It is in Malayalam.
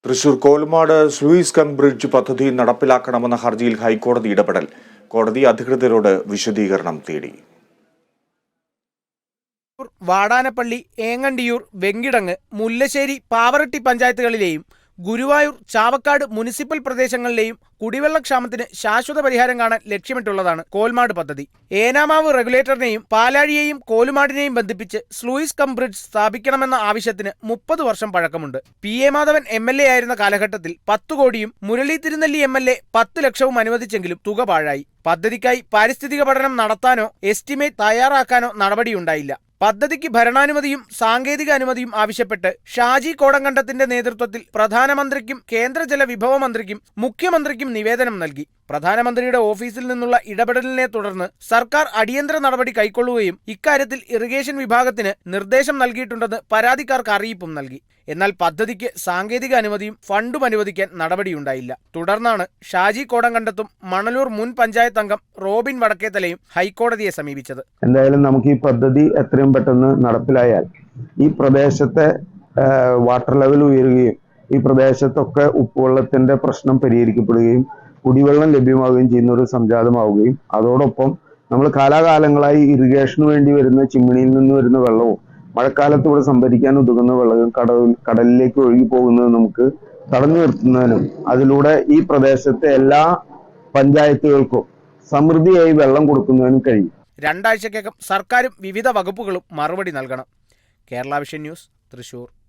തൃശൂർ കോലുമാട് സ്ലൂയിസ് കം ബ്രിഡ്ജ് പദ്ധതി നടപ്പിലാക്കണമെന്ന ഹർജിയിൽ ഹൈക്കോടതി ഇടപെടൽ. കോടതി അധികൃതരോട് വിശദീകരണം തേടി. വാടാനപ്പള്ളി, ഏങ്ങണ്ടിയൂർ, വെങ്കിടങ്ങ്, മുല്ലശ്ശേരി, പാവറട്ടി പഞ്ചായത്തുകളിലെയും ഗുരുവായൂർ, ചാവക്കാട് മുനിസിപ്പൽ പ്രദേശങ്ങളിലെയും കുടിവെള്ളക്ഷാമത്തിന് ശാശ്വത പരിഹാരം കാണാൻ ലക്ഷ്യമിട്ടുള്ളതാണ് കോൽമാട് പദ്ധതി. ഏനാമാവ് റെഗുലേറ്ററിനെയും പാലാഴിയെയും കോലുമാടിനെയും ബന്ധിപ്പിച്ച് സ്ലൂയിസ് കം ബ്രിഡ്ജ് സ്ഥാപിക്കണമെന്ന ആവശ്യത്തിന് 30 വർഷം പഴക്കമുണ്ട്. PA മാധവൻ MLA ആയിരുന്ന കാലഘട്ടത്തിൽ 10 കോടിയും മുരളി തിരുനെല്ലി MLA 10 ലക്ഷവും അനുവദിച്ചെങ്കിലും തുക പാഴായി. പദ്ധതിക്കായി പാരിസ്ഥിതിക പഠനം നടത്താനോ എസ്റ്റിമേറ്റ് തയ്യാറാക്കാനോ നടപടിയുണ്ടായില്ല. പദ്ധതിക്ക് ഭരണാനുമതിയും സാങ്കേതിക അനുമതിയും ആവശ്യപ്പെട്ട് ഷാജി കോടങ്കണ്ടത്തിന്റെ നേതൃത്വത്തിൽ പ്രധാനമന്ത്രിക്കും കേന്ദ്ര ജലവിഭവ മന്ത്രിക്കും മുഖ്യമന്ത്രിക്കും നിവേദനം നൽകി. പ്രധാനമന്ത്രിയുടെ ഓഫീസിൽ നിന്നുള്ള ഇടപെടലിനെ തുടർന്ന് സർക്കാർ അടിയന്തര നടപടി കൈക്കൊള്ളുകയും ഇക്കാര്യത്തിൽ ഇറിഗേഷൻ വിഭാഗത്തിന് നിർദ്ദേശം നൽകിയിട്ടുണ്ടെന്ന് പരാതിക്കാർക്ക് അറിയിപ്പും നൽകി. എന്നാൽ പദ്ധതിക്ക് സാങ്കേതിക അനുമതിയും ഫണ്ടും അനുവദിക്കാൻ നടപടിയുണ്ടായില്ല. തുടർന്നാണ് ഷാജി കോടങ്കണ്ടത്തും മണലൂർ മുൻ പഞ്ചായത്ത് അംഗം റോബിൻ വടക്കേത്തലയും ഹൈക്കോടതിയെ സമീപിച്ചത്. എന്തായാലും നമുക്ക് ഈ പദ്ധതി എത്രയും പെട്ടെന്ന് നടപ്പിലായാൽ ഈ പ്രദേശത്തെ വാട്ടർ ലെവൽ ഉയരുകയും ഈ പ്രദേശത്തൊക്കെ ഉപ്പുവെള്ളത്തിന്റെ പ്രശ്നം പരിഹരിക്കപ്പെടുകയും കുടിവെള്ളം ലഭ്യമാവുകയും ചെയ്യുന്ന ഒരു സംജാതമാവുകയും അതോടൊപ്പം നമ്മൾ കാലാകാലങ്ങളായി ഇറിഗേഷന് വേണ്ടി വരുന്ന ചിമ്മിണിയിൽ നിന്ന് വരുന്ന വെള്ളവും മഴക്കാലത്ത് ഇവിടെ സംഭരിക്കാൻ ഉതകുന്ന വെള്ളവും കടലിലേക്ക് ഒഴുകി പോകുന്നത് നമുക്ക് തടഞ്ഞു നിർത്തുന്നതിനും അതിലൂടെ ഈ പ്രദേശത്തെ എല്ലാ പഞ്ചായത്തുകൾക്കും സമൃദ്ധിയായി വെള്ളം കൊടുക്കുന്നതിനും കഴിയും. 2 ആഴ്ചക്കകം സർക്കാരും വിവിധ വകുപ്പുകളും മറുപടി നൽകണം. Kerala vision news, Thrissur.